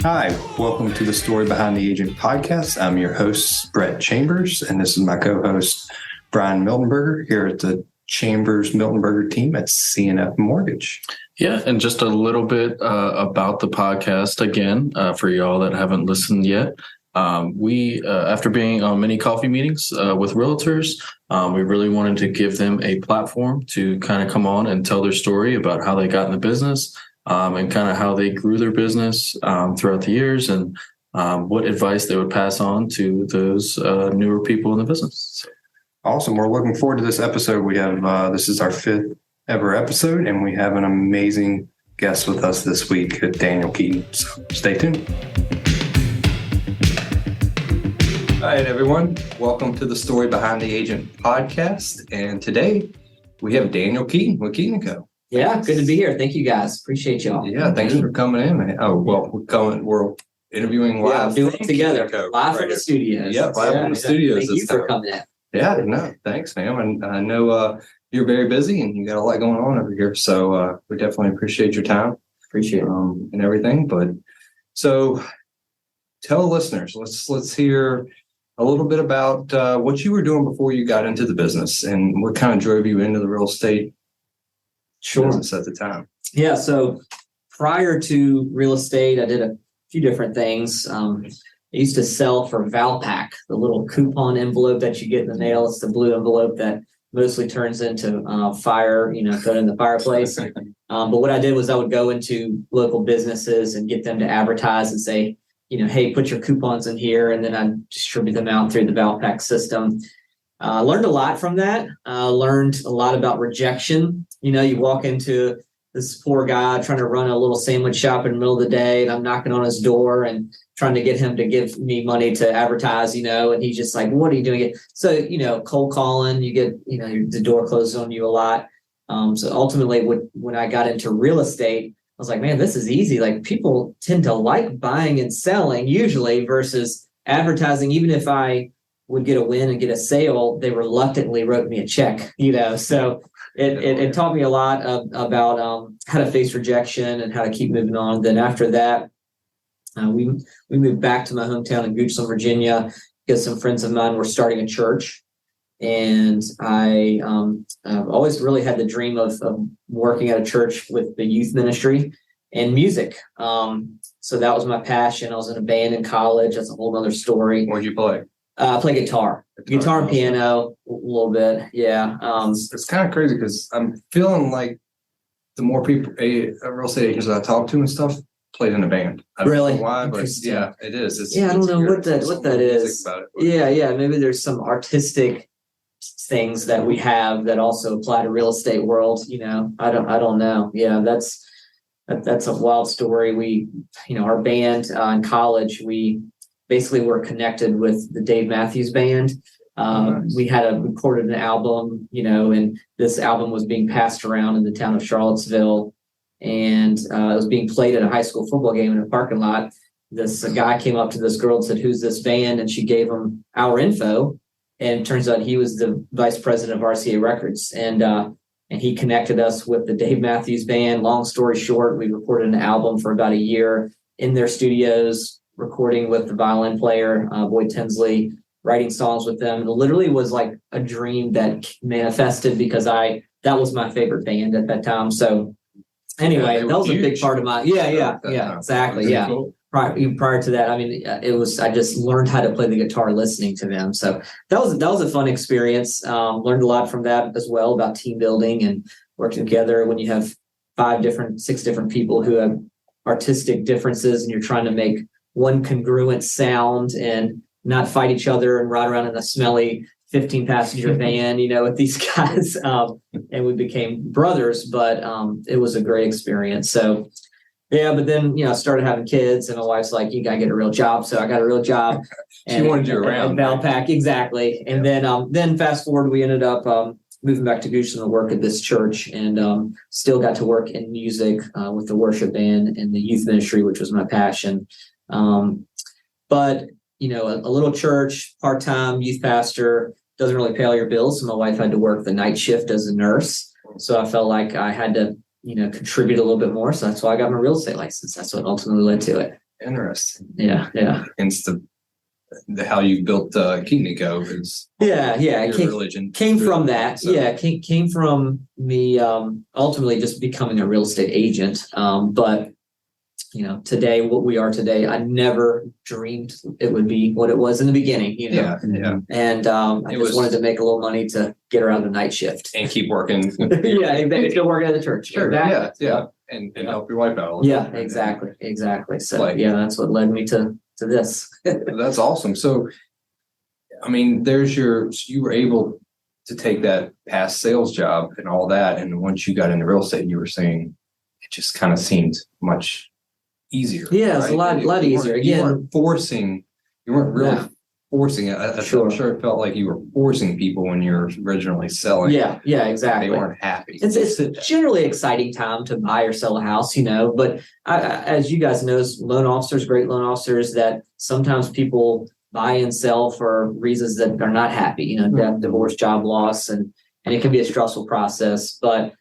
Hi, welcome to the Story Behind the Agent podcast. I'm your host, Brett Chambers, and this is my co-host, Brian Miltenberger, here at the Chambers Miltenberger team at CNF Mortgage. Yeah, and just a little bit about the podcast again, for y'all that haven't listened yet. We, after being on many coffee meetings with realtors, we really wanted to give them a platform to kind of come on and tell their story about how they got in the business, and kind of how they grew their business throughout the years, and what advice they would pass on to those newer people in the business. Awesome. We're looking forward to this episode. We have this is our 5th ever episode, and we have an amazing guest with us this week, Daniel Keeton. So stay tuned. All right, everyone. Welcome to the Story Behind the Agent podcast. And today we have Daniel Keeton with Keeton & Co. Yeah, good to be here. Thank you, guys. Appreciate y'all. Yeah, thanks for coming in, man. Oh, well, we're interviewing live. Doing it together. Live from the studios. Yep, live from the studios. Thank you for coming in. Yeah, no, thanks, man. And I know you're very busy and you got a lot going on over here. So we definitely appreciate your time. Appreciate it. And everything. But so tell the listeners, let's hear a little bit about what you were doing before you got into the business and what kind of drove you into the real estate business at the time. Yeah, so prior to real estate, I did a few different things. I used to sell for Valpak, the little coupon envelope that you get in the mail. It's the blue envelope that mostly turns into fire, thrown in the fireplace. But what I did was I would go into local businesses and get them to advertise and say, hey, put your coupons in here. And then I distribute them out through the Valpak system. Learned a lot from that. Learned a lot about rejection. You walk into this poor guy trying to run a little sandwich shop in the middle of the day, and I'm knocking on his door and trying to get him to give me money to advertise, and he's just like, what are you doing? So, cold calling, you get, the door closes on you a lot. So ultimately when I got into real estate, I was like, man, this is easy. Like, people tend to like buying and selling usually versus advertising. Even if I would get a win and get a sale, they reluctantly wrote me a check, so it taught me a lot about how to face rejection and how to keep moving on. Then after that, we moved back to my hometown in Goochland, Virginia, because some friends of mine were starting a church. And I've always really had the dream of working at a church with the youth ministry and music. So that was my passion. I was in a band in college. That's a whole other story. What did you play? I play guitar and piano a little bit. Yeah. It's kind of crazy because I'm feeling like the more people, real estate agents that I talk to and stuff, played in a band. I don't know why, but yeah, it is. I don't know what that is. Yeah. Maybe there's some artistic things that we have that also apply to real estate world. I don't know. Yeah, that's a wild story. We, our band in college, we basically were connected with the Dave Matthews Band. We had recorded an album, and this album was being passed around in the town of Charlottesville, and it was being played at a high school football game in a parking lot. This guy came up to this girl and said, "Who's this band?" And she gave him our info. And it turns out he was the vice president of RCA Records. And he connected us with the Dave Matthews Band. Long story short, we recorded an album for about a year in their studios, recording with the violin player, Boyd Tinsley, writing songs with them. It literally was like a dream that manifested because that was my favorite band at that time. So anyway, that was a big part of my, exactly. Yeah. Cool. Prior to that, I just learned how to play the guitar listening to them. So that was a fun experience. Learned a lot from that as well about team building and working together when you have 6 different people who have artistic differences and you're trying to make one congruent sound and not fight each other and ride around in a smelly 15-passenger van, with these guys. And we became brothers, but it was a great experience. So yeah, but then, I started having kids and my wife's like, you got to get a real job. So I got a real job. She wanted you around. Valpak, exactly. And then fast forward, we ended up moving back to Goochland to work at this church and still got to work in music with the worship band and the youth ministry, which was my passion. But, a little church, part-time youth pastor, doesn't really pay all your bills. So my wife had to work the night shift as a nurse. So I felt like I had to, contribute a little bit more. So that's why I got my real estate license. That's what ultimately led to it. Interesting. Yeah. Hence the how you built Keaton & Co. is Yeah. your religion. Came from that. So. Yeah. Came from me ultimately just becoming a real estate agent. But today, what we are today, I never dreamed it would be what it was in the beginning, Yeah. And I just wanted to make a little money to get her out of the night shift. And keep working. Yeah, exactly. Still working at the church. Sure. Exactly. Yeah. And help your wife out a little Yeah, bit. exactly. So that's what led me to this. That's awesome. So, I mean, you were able to take that past sales job and all that. And once you got into real estate, you were saying it just kind of seemed much easier. Yeah, it's a lot easier. Again, you weren't really forcing it. I'm sure it felt like you were forcing people when you were originally selling. Yeah, exactly. They weren't happy. It's generally an exciting time to buy or sell a house, but as you guys know, loan officers, great loan officers, that sometimes people buy and sell for reasons that are not happy, death, divorce, job loss, and it can be a stressful process, but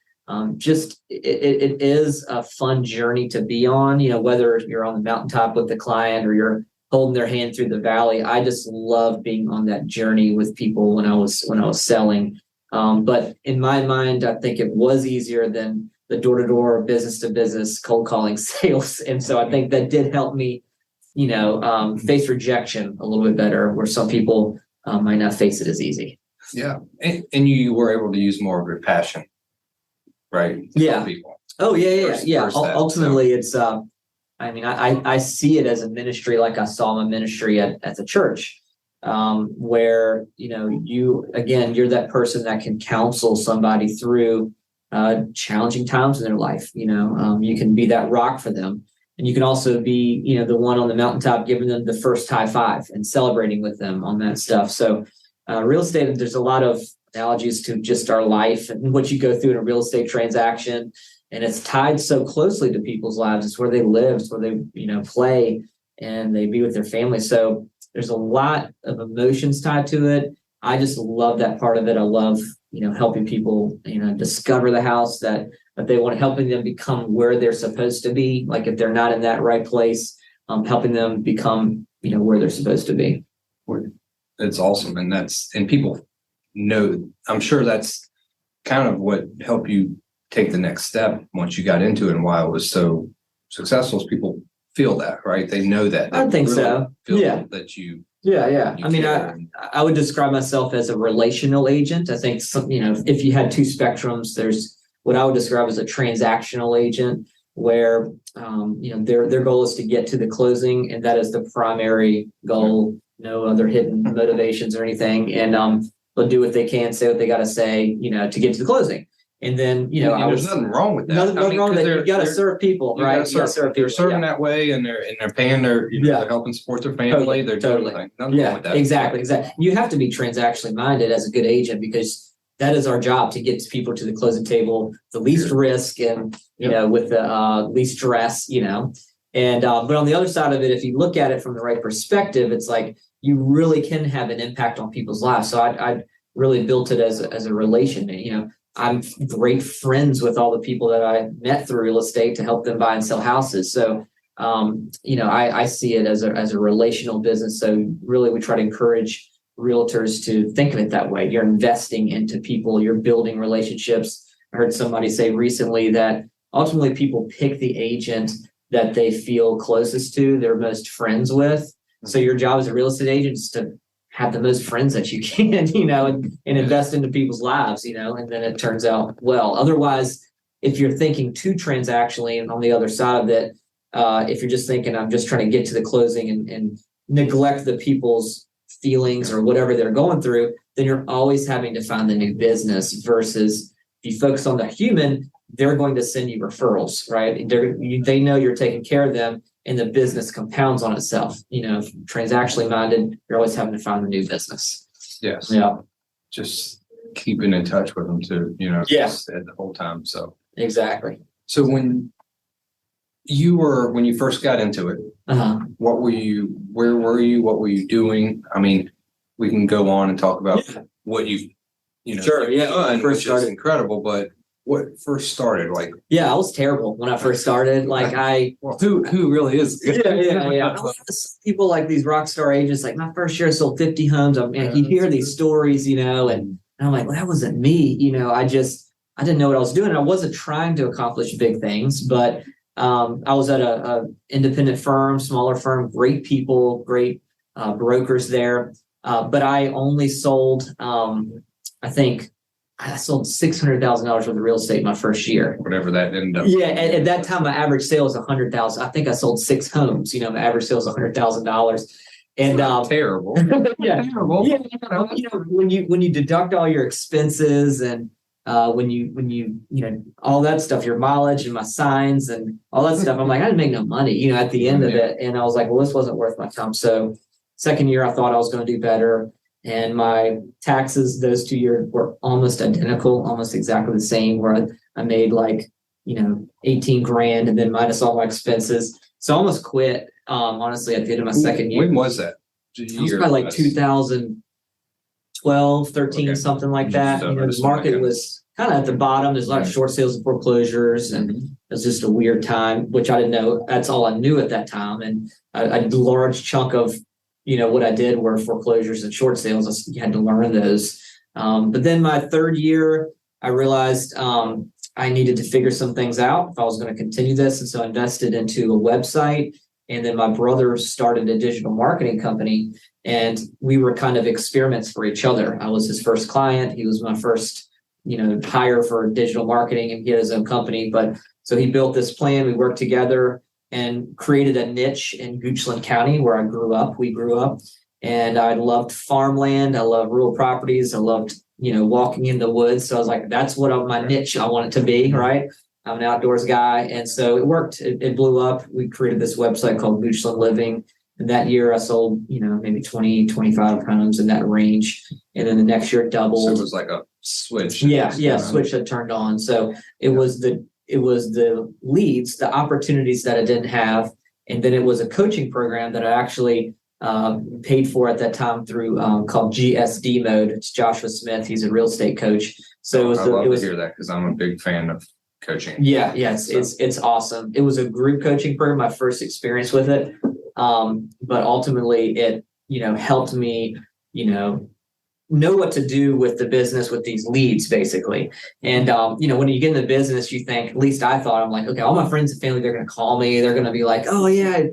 it is a fun journey to be on, whether you're on the mountaintop with the client or you're holding their hand through the valley. I just love being on that journey with people when I was selling. But in my mind, I think it was easier than the door-to-door, business-to-business cold calling sales. And so I think that did help me, face rejection a little bit better, where some people might not face it as easy. Yeah. And you were able to use more of your passion. Right. Yeah. People. Oh, yeah. Ultimately, it's, I see it as a ministry, like I saw my ministry at the church, where, you're that person that can counsel somebody through challenging times in their life. You can be that rock for them. And you can also be, the one on the mountaintop giving them the first high five and celebrating with them on that stuff. So real estate, there's a lot of analogies to just our life and what you go through in a real estate transaction. And it's tied so closely to people's lives. It's where they live, it's where they, play, and they be with their family. So there's a lot of emotions tied to it. I just love that part of it. I love, helping people, discover the house that they want, helping them become where they're supposed to be. Like if they're not in that right place, helping them become, where they're supposed to be. It's awesome. And people know, I'm sure that's kind of what helped you take the next step once you got into it, and why it was so successful is people feel that, right? They know that. I think really so. Yeah. That you. Yeah. I would describe myself as a relational agent. I think if you had two spectrums, there's what I would describe as a transactional agent, where their goal is to get to the closing, and that is the primary goal. No other hidden motivations or anything, and they'll do what they can, say what they got to say, to get to the closing. And then, there's nothing wrong with that. Nothing wrong with that. You got to serve people, right? You got to serve people. They're serving that way, and they're paying their, they're helping support their family. They're totally. Nothing wrong with that. Exactly. You have to be transactionally minded as a good agent, because that is our job, to get people to the closing table, the least risk and, with the least stress, And but on the other side of it, if you look at it from the right perspective, it's like you really can have an impact on people's lives. So I really built it as a relation. I'm great friends with all the people that I met through real estate to help them buy and sell houses. So I see it as a relational business. So really, we try to encourage realtors to think of it that way. You're investing into people. You're building relationships. I heard somebody say recently that ultimately people pick the agent that they feel closest to, they're most friends with. So your job as a real estate agent is to have the most friends that you can, and invest into people's lives, and then it turns out well. Otherwise, if you're thinking too transactionally, and on the other side of it, if you're just thinking, I'm just trying to get to the closing and neglect the people's feelings or whatever they're going through, then you're always having to find the new business. Versus if you focus on the human, they're going to send you referrals, right? They know you're taking care of them, and the business compounds on itself. Transactionally minded, you're always having to find the new business. Yes. Yeah. Just keeping in touch with them too, just the whole time. So exactly. So when you first got into it, where were you? What were you doing? I mean, we can go on and talk about what you've, sure. Yeah. done, which is incredible, but what first started? Like, yeah, I was terrible when I first started. Like who really is? yeah. People like these rock star agents, like my first year I sold 50 homes. I mean, you hear these stories, and I'm like, well, that wasn't me. I didn't know what I was doing. I wasn't trying to accomplish big things, but I was at a independent firm, smaller firm, great people, great brokers there. But I only sold, I think I sold $600,000 worth of real estate my first year. Whatever that ended up. Yeah, at that time, my average sale was $100,000. I think I sold 6 homes. My average sale was $100,000. And terrible. Yeah, terrible. Yeah, when you deduct all your expenses and when you all that stuff, your mileage and my signs and all that stuff, I'm like, I didn't make no money, at the end of it. And I was like, well, this wasn't worth my time. So second year, I thought I was going to do better. And my taxes those 2 years were almost identical, almost exactly the same, where I made like, 18 grand and then minus all my expenses. So I almost quit, honestly, at the end of my second year. When was that? It was probably like 2012, 13, something like that. The market was kind of at the bottom. There's a lot of short sales and foreclosures, and it was just a weird time, which I didn't know. That's all I knew at that time. And a large chunk of what I did were foreclosures and short sales. You had to learn those. But then my third year, I realized I needed to figure some things out if I was going to continue this. And so I invested into a website. And then my brother started a digital marketing company. And we were kind of experiments for each other. I was his first client. He was my first, hire for digital marketing, and he had his own company. But so he built this plan. We worked together and created a niche in Goochland County where we grew up. And I loved farmland. I loved rural properties. I loved, walking in the woods. So I was like, that's what my niche I want it to be, right? I'm an outdoors guy. And so it worked. It blew up. We created this website called Goochland Living. And that year I sold, maybe 20, 25 homes in that range. And then the next year it doubled. So it was like a switch. Yeah. Switch that turned on. So it was the leads, the opportunities that I didn't have. And then it was a coaching program that I actually paid for at that time through called GSD Mode. It's Joshua Smith. He's a real estate coach. So I love to hear that because I'm a big fan of coaching. Yeah. It's awesome. It was a group coaching program, my first experience with it. But ultimately it, helped me, know what to do with the business with these leads, basically. And, when you get in the business, you think, at least I thought, I'm like, okay, all my friends and family, they're going to call me. They're going to be like, oh yeah,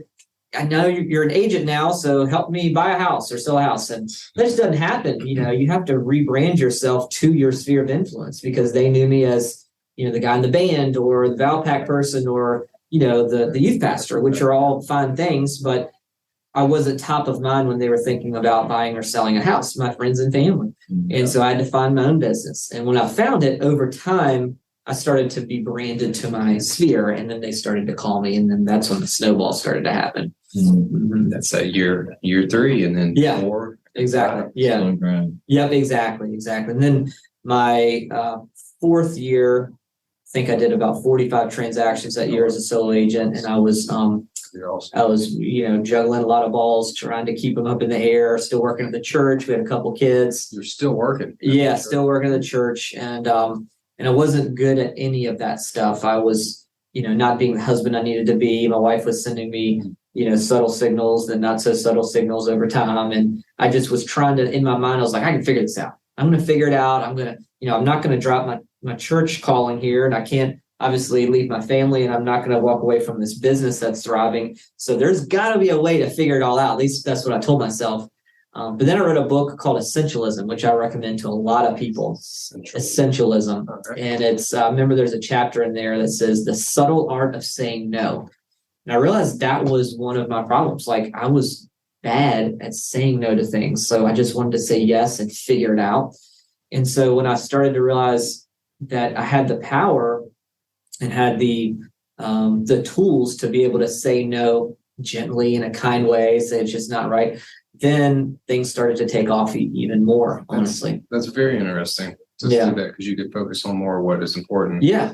I know you're an agent now, so help me buy a house or sell a house. And that just doesn't happen. You have to rebrand yourself to your sphere of influence, because they knew me as, the guy in the band or the Valpak person or, the youth pastor, which are all fine things, but I wasn't top of mind when they were thinking about buying or selling a house, my friends and family. Yeah. And so I had to find my own business. And when I found it, over time, I started to be branded to my sphere, and then they started to call me. And then that's when the snowball started to happen. Mm-hmm. That's year 3 and then 4. Exactly. Yeah. Yep. Exactly. And then my fourth year, I think I did about 45 transactions that year as a solo agent. And I was, juggling a lot of balls, trying to keep them up in the air, still working at the church. We had a couple kids. You're still working. Yeah. Still working at the church. And I wasn't good at any of that stuff. I was, not being the husband I needed to be. My wife was sending me, subtle signals, then not so subtle signals over time. And I just was trying to, in my mind, I was like, I can figure this out. I'm going to figure it out. I'm going to, I'm not going to drop my church calling here, and I can't obviously leave my family, and I'm not going to walk away from this business that's thriving. So there's got to be a way to figure it all out. At least that's what I told myself. But then I read a book called Essentialism, which I recommend to a lot of people. Essentialism. Okay. And it's, I remember there's a chapter in there that says the subtle art of saying no. And I realized that was one of my problems. Like, I was bad at saying no to things. So I just wanted to say yes and figure it out. And so when I started to realize that I had the power and had the tools to be able to say no gently in a kind way, say it's just not right, then things started to take off even more, honestly. That's very interesting to see that, because you could focus on more what is important. Yeah.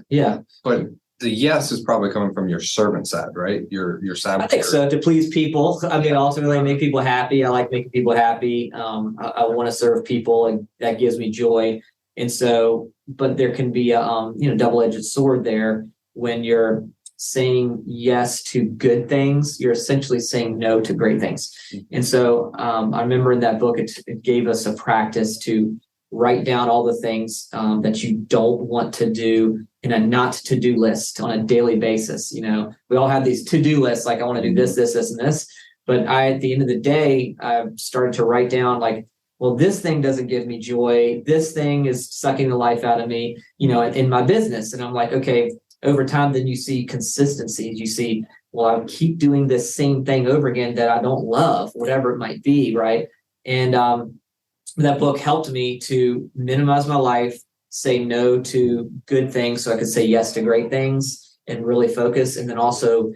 But the yes is probably coming from your servant side, right? Your saboteur. I think so, to please people. I mean, ultimately make people happy. I like making people happy. I want to serve people, and that gives me joy. And so but there can be a double-edged sword there. When you're saying yes to good things, you're essentially saying no to great things. And so I remember in that book, it gave us a practice to write down all the things that you don't want to do in a not to-do list on a daily basis. We all have these to-do lists, like I want to do this, this, this, and this. But at the end of the day, I started to write down like, well, this thing doesn't give me joy. This thing is sucking the life out of me, in my business. And I'm like, okay, over time, then you see consistency. You see, well, I keep doing this same thing over again that I don't love, whatever it might be, right? And that book helped me to minimize my life, say no to good things so I could say yes to great things and really focus. And then also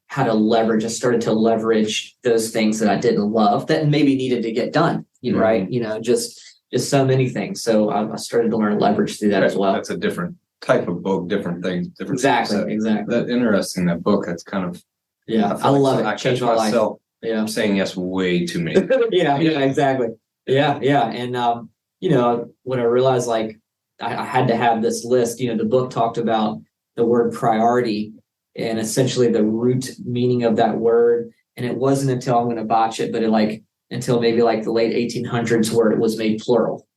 how to leverage. I started to leverage those things that I didn't love that maybe needed to get done, right? Just so many things. So I started to learn leverage through that as well. That's a different type of book, different things, different. Exactly. That interesting, that book. That's kind of, I love it. I changed myself. Yeah. I'm saying yes way too many. yeah, exactly. Yeah. And, when I realized like I had to have this list, the book talked about the word priority and essentially the root meaning of that word. And it wasn't until I'm going to botch it, but until maybe like the late 1800s where it was made plural.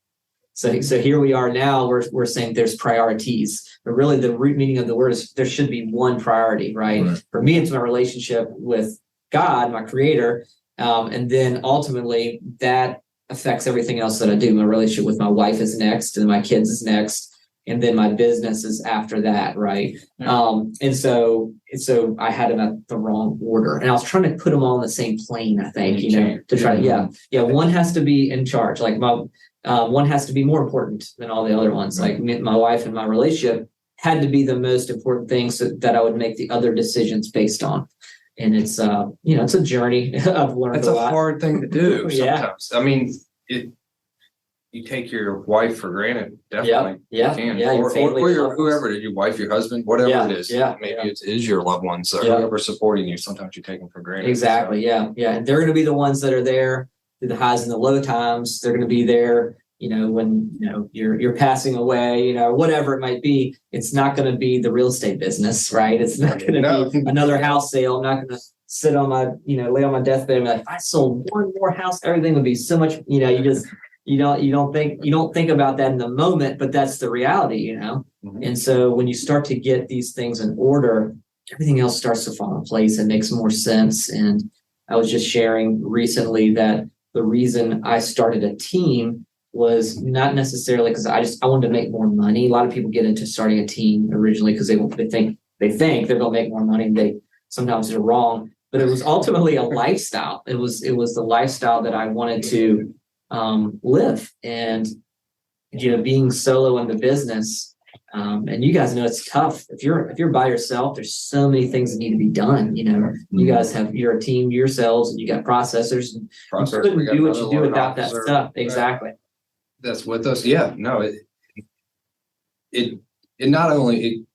So here we are now, we're saying there's priorities, but really the root meaning of the word is there should be one priority, right? For me, it's my relationship with God, my creator. And then ultimately that affects everything else that I do. My relationship with my wife is next, and my kids is next. And then my business is after that, right? And so I had them at the wrong order, and I was trying to put them all in the same plane. I think to try to one has to be in charge. Like one has to be more important than all the other ones. Like my wife and my relationship had to be the most important things that I would make the other decisions based on. And it's it's a journey. I've learned it's a lot. Hard thing to do sometimes. I mean, you take your wife for granted, definitely. Yeah. You can. Yeah, or whoever, your wife, your husband, whatever it is. Maybe it is your loved ones or whoever's supporting you. Sometimes you take them for granted. Exactly. So. Yeah. And they're going to be the ones that are there through the highs and the low times. They're going to be there, when you're passing away, whatever it might be. It's not going to be the real estate business, right? It's not going to be another house sale. I'm not going to sit on my, lay on my deathbed and be like, if I sold one more house, everything would be so much. You don't think about that in the moment, but that's the reality, And so when you start to get these things in order, everything else starts to fall in place and makes more sense. And I was just sharing recently that the reason I started a team was not necessarily because I wanted to make more money. A lot of people get into starting a team originally because they think they're going to make more money, and sometimes they're wrong. But it was ultimately a lifestyle. It was the lifestyle that I wanted to live, and being solo in the business, and you guys know it's tough if you're by yourself. There's so many things that need to be done. You guys you're a team yourselves, and you got processors, and you couldn't do what you do without that stuff. Exactly. That's with us. Yeah, no, it not only it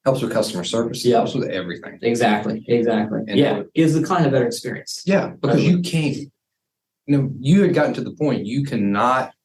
helps with customer service, it helps with everything. Exactly. And gives the client a better experience. Yeah, because you can't. You had gotten to the point you cannot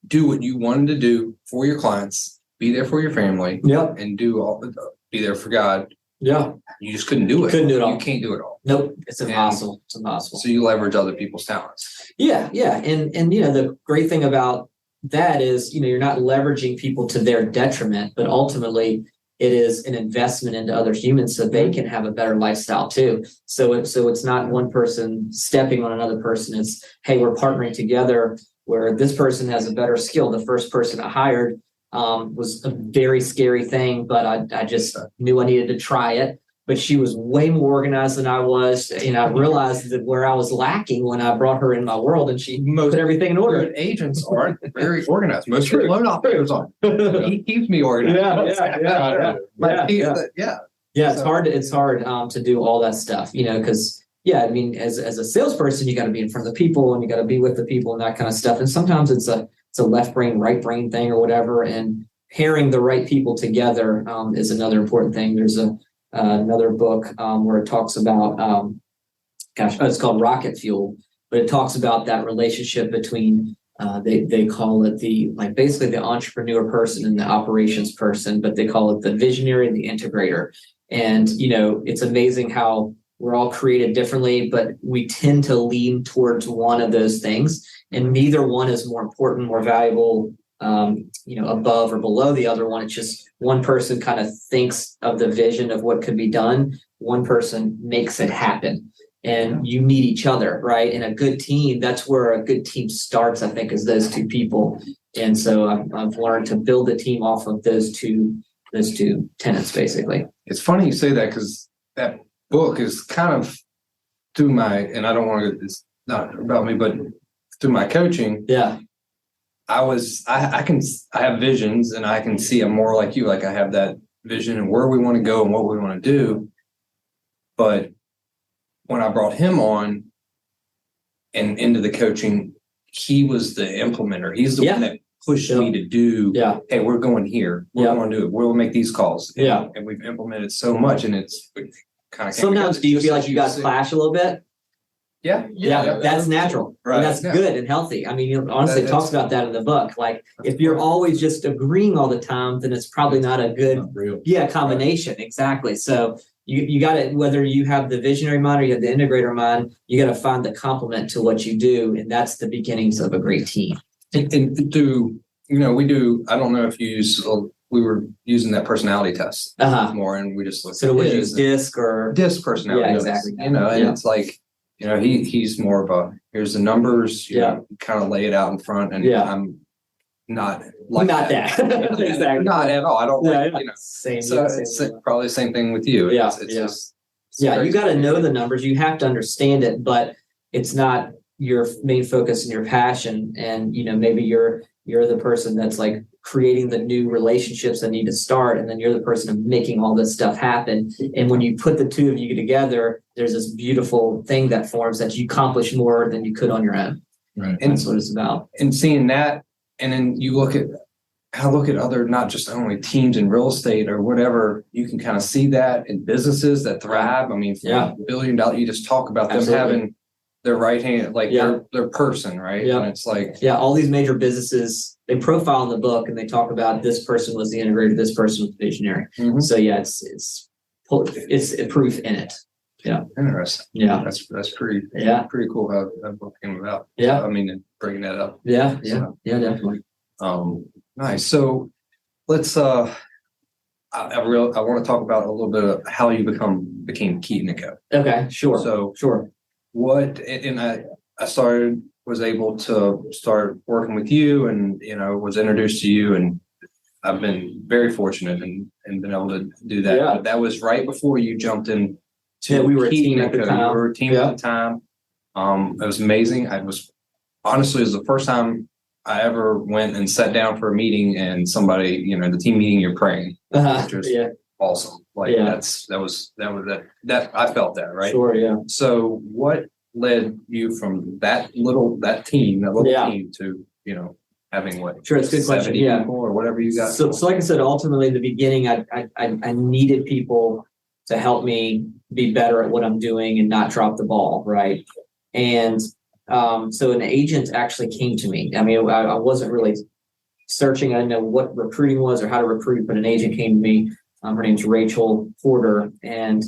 do what you wanted to do for your clients, be there for your family, and be there for God. Yeah, you just couldn't do it. Couldn't do it all. You can't do it all. Nope, it's impossible. It's impossible. So you leverage other people's talents. Yeah, and the great thing about that is you're not leveraging people to their detriment, but ultimately it is an investment into other humans so they can have a better lifestyle too. So it's not one person stepping on another person. It's, hey, we're partnering together where this person has a better skill. The first person I hired was a very scary thing, but I just knew I needed to try it. But she was way more organized than I was. And I realized that where I was lacking when I brought her in my world, and she put everything in order. Agents aren't very organized. Most loan operators aren't. He keeps me organized. Yeah. It's hard to do all that stuff, because as a salesperson, you got to be in front of the people and you got to be with the people and that kind of stuff. And sometimes it's a left brain, right brain thing or whatever. And pairing the right people together is another important thing. There's another book where it talks about, it's called Rocket Fuel, but it talks about that relationship between They call it basically the entrepreneur person and the operations person, but they call it the visionary and the integrator. And, it's amazing how we're all created differently, but we tend to lean towards one of those things, and neither one is more important, more valuable, above or below the other one. It's just one person kind of thinks of the vision of what could be done. One person makes it happen, and you need each other, right? And a good team, that's where a good team starts, I think, is those two people. And so I've learned to build a team off of those two tenets, basically. It's funny you say that, because that book is kind of through my, and I don't want to, it's not about me, but through my coaching. Yeah. I have visions, and I can see I'm more like you. Like, I have that vision and where we want to go and what we want to do. But when I brought him on and into the coaching, he was the implementer. He's the one that pushed me to do, hey, we're going here. We're going to do it. We'll make these calls. And we've implemented so much, and it's kind of sometimes do you feel like you guys clash a little bit? Yeah, that's natural. Right. And that's good and healthy. I mean, honestly, it talks about that in the book. Like, if you're always just agreeing all the time, then it's probably not a good combination. Right. Exactly. So you got to, whether you have the visionary mind or you have the integrator mind, you got to find the complement to what you do, and that's the beginnings of a great team. And we do. I don't know if you use. We were using that personality test more, and we just looked. So would you use DISC personality? Yeah, exactly. And it's like, he's more of a, here's the numbers, kind of lay it out in front, and I'm not like that. Exactly. Not at all. I don't Same. So it's probably the same thing with you. It's just, you got to know the numbers. You have to understand it, but it's not your main focus and your passion. And, maybe you're the person that's like creating the new relationships that need to start, and then you're the person of making all this stuff happen. And when you put the two of you together, there's this beautiful thing that forms that you accomplish more than you could on your own. Right. And that's what it's about. And seeing that, and then you look at other, not just only teams in real estate or whatever, you can kind of see that in businesses that thrive. I mean, $1 billion, you just talk about them having their right hand, like their person, right? Yeah. And it's like, all these major businesses, they profile in the book, and they talk about this person was the integrator, this person was the visionary. Mm-hmm. So it's a proof in it. Yeah. Interesting. Yeah. That's pretty cool how that book came about. Yeah. I mean, bringing that up. Yeah. Definitely. Nice. So let's, I want to talk about a little bit of how you became Keeton & Co. Okay. Sure. So sure. I was able to start working with you, and, was introduced to you, and I've been very fortunate and been able to do that. Yeah. But that was right before you jumped in. We were a team at the time. We were a team at the time. It was amazing. It was the first time I ever went and sat down for a meeting, and somebody, the team meeting, you're praying, which was awesome. Like that I felt that, right? Sure. Yeah. So what led you from that little team to, having what? Sure. It's a good question. Yeah. Or whatever you got. So like I said, ultimately in the beginning, I needed people to help me be better at what I'm doing and not drop the ball. Right. And so an agent actually came to me. I mean, I wasn't really searching. I didn't know what recruiting was or how to recruit, but an agent came to me. Her name's Rachel Porter, and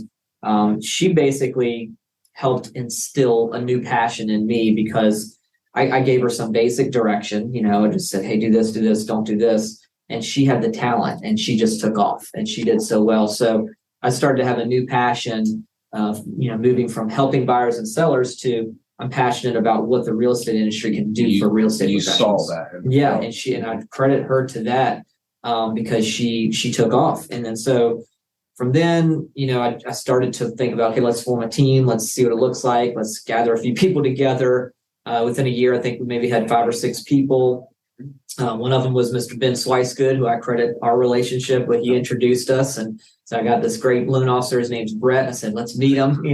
she basically helped instill a new passion in me, because I gave her some basic direction. I just said, hey, do this, don't do this. And she had the talent, and she just took off, and she did so well. So I started to have a new passion of, moving from helping buyers and sellers to I'm passionate about what the real estate industry can do for real estate professionals. You saw that. And I credit her to that because she took off. And then so from then, I started to think about, okay, let's form a team. Let's see what it looks like. Let's gather a few people together. Within a year, I think we maybe had 5 or 6 people. One of them was Mr. Ben Swicegood, who I credit our relationship with. He introduced us. And so I got this great loan officer. His name's Brett. I said, let's meet him,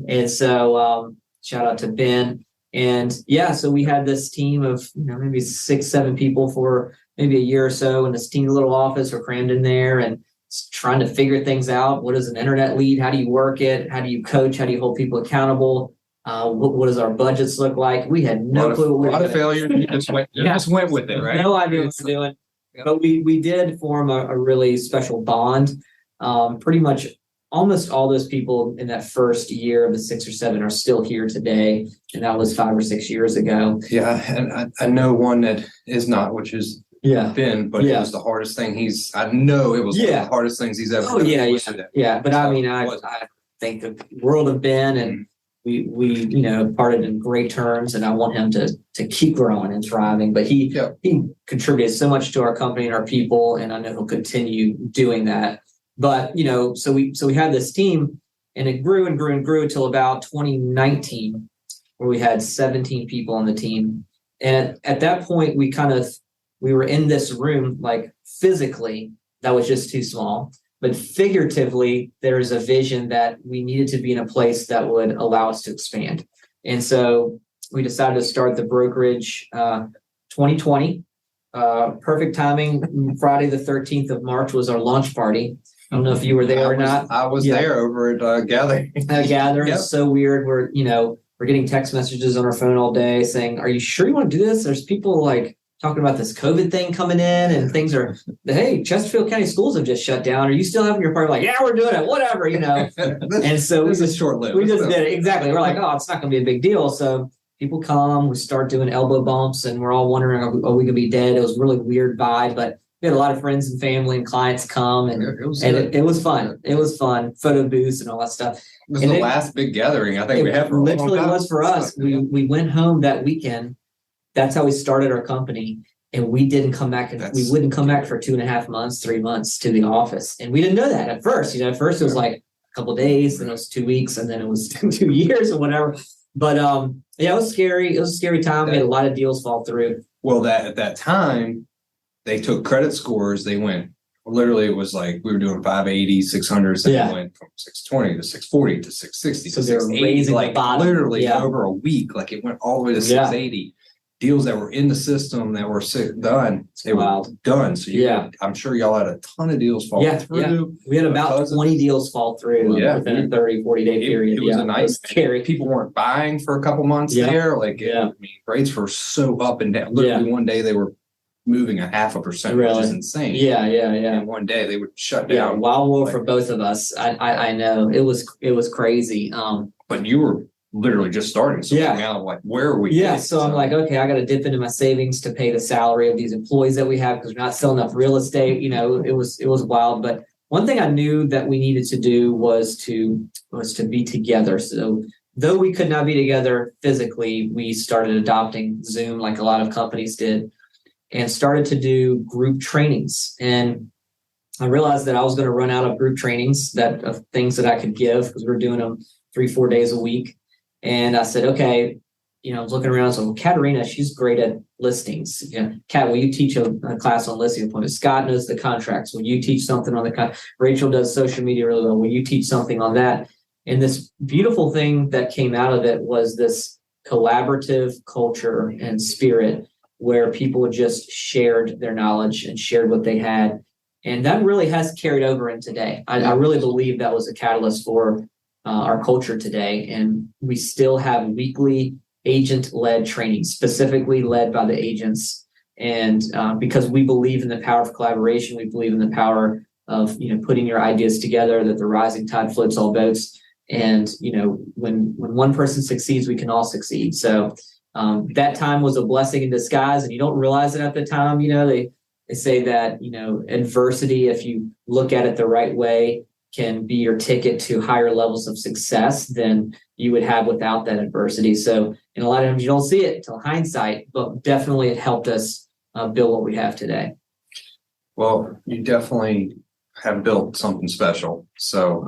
And so shout out to Ben. And so we had this team of, maybe 6, 7 people for maybe a year or so in this teeny little office. We're crammed in there and trying to figure things out. What is an internet lead? How do you work it? How do you coach? How do you hold people accountable? What does our budgets look like? We had no clue what we were A lot of doing. failure. You just went with it, right? No idea what we're doing. But we did form a really special bond. Pretty much almost all those people in that first year of the 6 or 7 are still here today. And that was 5 or 6 years ago. Yeah. And I know one that is not, which is Ben, but it was the hardest thing I know it was one of the hardest things he's ever done. Yeah. But I mean, I think the world of Ben, and we parted in great terms, and I want him to keep growing and thriving. But he contributed so much to our company and our people, and I know he'll continue doing that. But so we had this team, and it grew and grew and grew until about 2019, where we had 17 people on the team. And at that point, we were in this room, like physically, that was just too small. But figuratively, there is a vision that we needed to be in a place that would allow us to expand. And so we decided to start the brokerage 2020. Perfect timing. Friday, the 13th of March was our launch party. I don't know if you were there or not. I was there over at Gathering. Gathering is so weird. We're getting text messages on our phone all day saying, "Are you sure you want to do this?" There's people talking about this COVID thing coming in, and things are, hey, Chesterfield County schools have just shut down. Are you still having your party? Like, yeah, we're doing it, whatever, And so this is short-lived. We just did it. Exactly. We're like, oh, it's not going to be a big deal. So people come, we start doing elbow bumps, and we're all wondering, are we going to be dead? It was a really weird vibe, but we had a lot of friends and family and clients come, and it was fun. It was fun. Photo booths and all that stuff. It was the last big gathering I think we had for a long time. Literally was for us. We went home that weekend. That's how we started our company. And we didn't come back. We wouldn't come back for 2.5 months, 3 months to the office. And we didn't know that at first. At first it was like a couple of days, then it was 2 weeks, and then it was 2 years or whatever. But it was scary. It was a scary time. We had a lot of deals fall through. Well, at that time, they took credit scores. They went, literally, it was like we were doing 580, 600. So they went from 620 to 640 to 660. So they're raising the bottom. Literally over a week. Like it went all the way to 680. Deals that were in the system that were done, they were done. So I'm sure y'all had a ton of deals fall through. Yeah. We had about 20 deals fall through within a 30, 40-day period. It was a nice, scary. People weren't buying for a couple months there. Rates were so up and down. Literally one day they were moving 0.5%, which is insane. Yeah. And one day they would shut down. Yeah, wild world for both of us. I know it was crazy. But you were literally just starting. So now, where are we? So I'm like, okay, I got to dip into my savings to pay the salary of these employees that we have because we're not selling enough real estate. It was wild. But one thing I knew that we needed to do was to be together. So though we could not be together physically, we started adopting Zoom like a lot of companies did, and started to do group trainings. And I realized that I was going to run out of group trainings of things that I could give because we were doing them 3-4 days a week. And I said, okay, I was looking around. So Katarina, she's great at listings. Kat, will you teach a class on listing appointments? Scott knows the contracts. Will you teach something on the Rachel does social media really well. Will you teach something on that? And this beautiful thing that came out of it was this collaborative culture and spirit where people just shared their knowledge and shared what they had. And that really has carried over in today. I really believe that was a catalyst for our culture today. And we still have weekly agent-led training, specifically led by the agents. And because we believe in the power of collaboration, we believe in the power of putting your ideas together, that the rising tide floats all boats. And when one person succeeds, we can all succeed. So that time was a blessing in disguise, and you don't realize it at the time. They say that adversity, if you look at it the right way, can be your ticket to higher levels of success than you would have without that adversity. So, and a lot of times you don't see it until hindsight, but definitely it helped us build what we have today. Well, you definitely have built something special. So,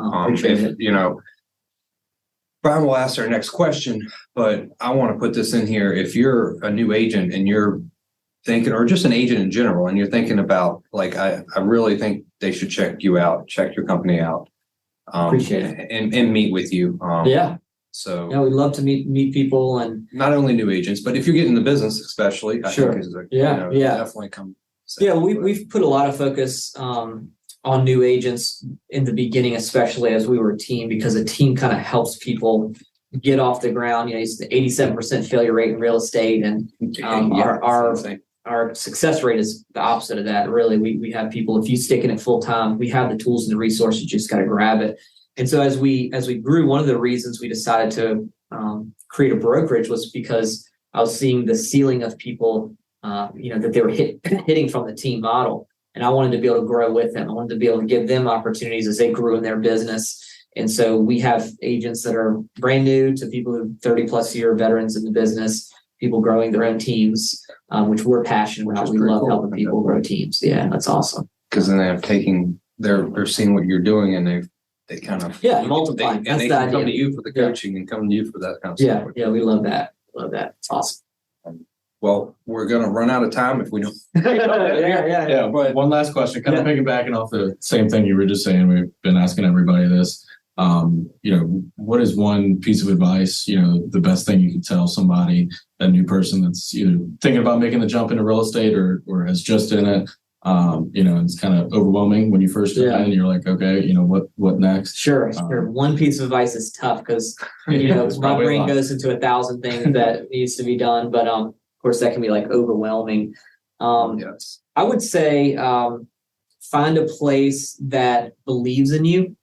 Brian will ask our next question, but I want to put this in here. If you're a new agent and you're thinking, or just an agent in general, and you're thinking about, I really think they should check you out, check your company out. Appreciate it. And meet with you. So we'd love to meet people, and not only new agents, but if you're getting the business, especially, I think definitely come. We've put a lot of focus on new agents in the beginning, especially as we were a team, because a team kind of helps people get off the ground. It's the 87% failure rate in real estate, and our success rate is the opposite of that. Really, we have people, if you stick in it full time, we have the tools and the resources, you just got to grab it. And so as we grew, one of the reasons we decided to create a brokerage was because I was seeing the ceiling of people, that they were hitting from the team model. And I wanted to be able to grow with them. I wanted to be able to give them opportunities as they grew in their business. And so we have agents that are brand new to people who are 30 plus year veterans in the business, people growing their own teams, which we're passionate about. We love helping people grow teams. Yeah, that's awesome. Because then they're seeing what you're doing, and they kind of multiply. And they can come to you for the coaching and come to you for that kind of stuff. Yeah, we love that. It's awesome. Well, we're going to run out of time if we don't. Yeah. But one last question, kind of piggybacking off the same thing you were just saying. We've been asking everybody this. What is one piece of advice, the best thing you could tell somebody, a new person that's either thinking about making the jump into real estate or has just in it? It's kind of overwhelming when you first get in and you're like, okay, what next? Sure. One piece of advice is tough because, my brain goes into 1,000 things that needs to be done. But, of course, that can be like overwhelming. Yes. I would say find a place that believes in you,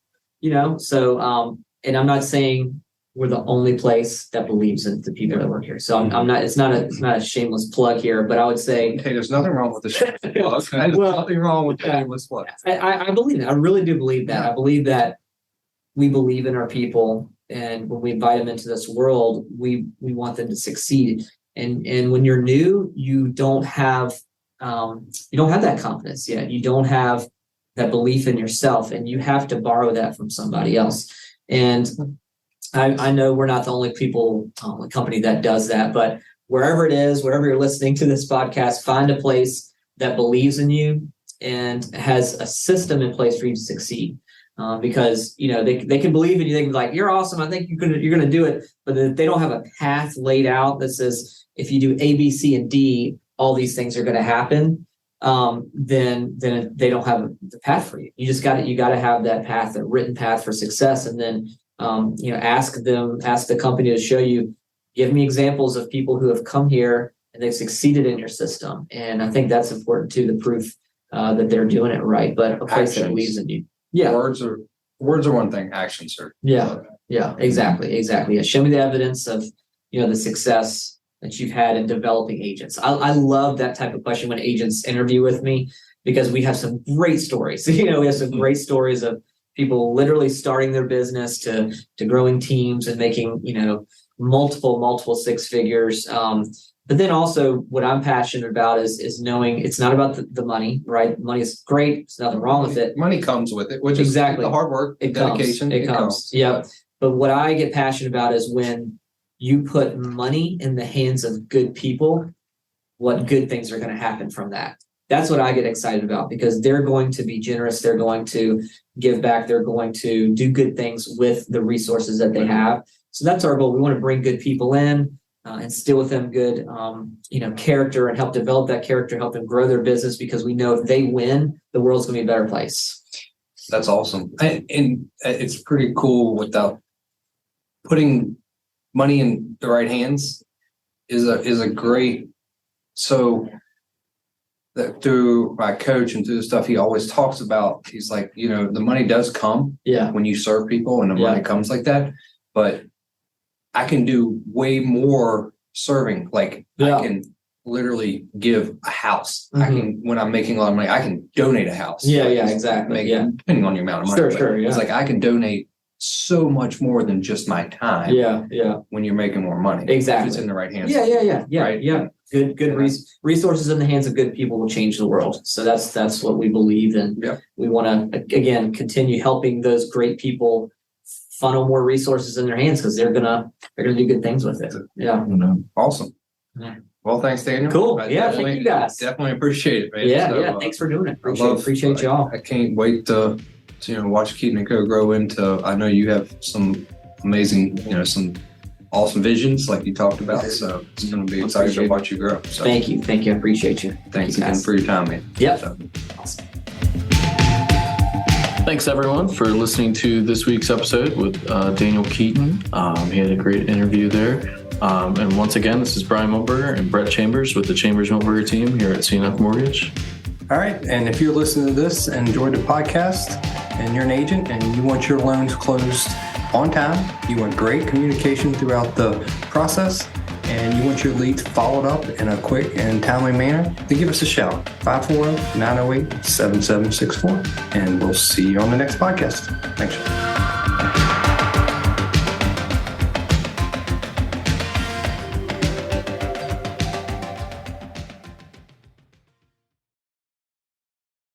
So, and I'm not saying we're the only place that believes in the people that work here. So I'm not. It's not a shameless plug here, but I would say, hey, there's nothing wrong with the shameless plug. There's nothing wrong with shameless plug. I believe that. I really do believe that. I believe that we believe in our people, and when we invite them into this world, we want them to succeed. And when you're new, you don't have that confidence yet. You don't have that belief in yourself, and you have to borrow that from somebody else. And I know we're not the only company that does that, but wherever it is, wherever you're listening to this podcast, find a place that believes in you and has a system in place for you to succeed. Because they can believe in you. They can be like, you're awesome. I think you're gonna do it. But if they don't have a path laid out that says, if you do A, B, C, and D, all these things are going to happen, then they don't have the path for you. You got to have that path, a written path for success. And then, ask the company to show you, give me examples of people who have come here and they've succeeded in your system. And I think that's important too, the proof that they're doing it right, but a place that believes in you. Yeah. Words are one thing, actions are. Yeah. Exactly. Yeah. Show me the evidence of, the success that you've had in developing agents. I love that type of question when agents interview with me, because we have some great stories. We have some great stories of people literally starting their business to growing teams and making, multiple six figures. But then also what I'm passionate about is knowing it's not about the money, right? Money is great. There's nothing wrong with it. Money comes with it, which exactly. is the hard work, dedication. It comes. Yeah. But what I get passionate about is when you put money in the hands of good people, what good things are going to happen from that. That's what I get excited about, because they're going to be generous. They're going to give back. They're going to do good things with the resources that they have. So that's our goal. We want to bring good people in, instill with them good, character, and help develop that character, help them grow their business, because we know if they win, the world's going to be a better place. That's awesome. And it's pretty cool without putting money in the right hands is a great, so that through my coach and through the stuff he always talks about, he's like, the money does come when you serve people, and the money comes like that, but I can do way more serving. Like I can literally give a house. I can, when I'm making a lot of money, I can donate a house. Exactly. Depending on the amount of money. Sure. It's like I can donate so much more than just my time. When you're making more money. Exactly. If it's in the right hands. Right. Good resources in the hands of good people will change the world. So that's what we believe in. We want to, again, continue helping those great people funnel more resources in their hands, because they're gonna do good things with it. Awesome. Well, thanks, Daniel. Cool. Thank you guys. Definitely appreciate it, man. Thanks for doing it. Appreciate y'all. I can't wait to watch Keeton & Co. grow into. I know you have some amazing, some awesome visions like you talked about. So it's going to be exciting to watch you grow. So thank you. I appreciate you. Thanks again for your time, man. Yep. Awesome. Thanks, everyone, for listening to this week's episode with Daniel Keeton. He had a great interview there. And once again, this is Brian Milberger and Brett Chambers with the Chambers Milberger team here at CNF Mortgage. All right. And if you're listening to this and enjoyed the podcast and you're an agent and you want your loans closed on time, you want great communication throughout the process, and you want your leads followed up in a quick and timely manner, then give us a shout, 540-908-7764. And we'll see you on the next podcast. Thanks.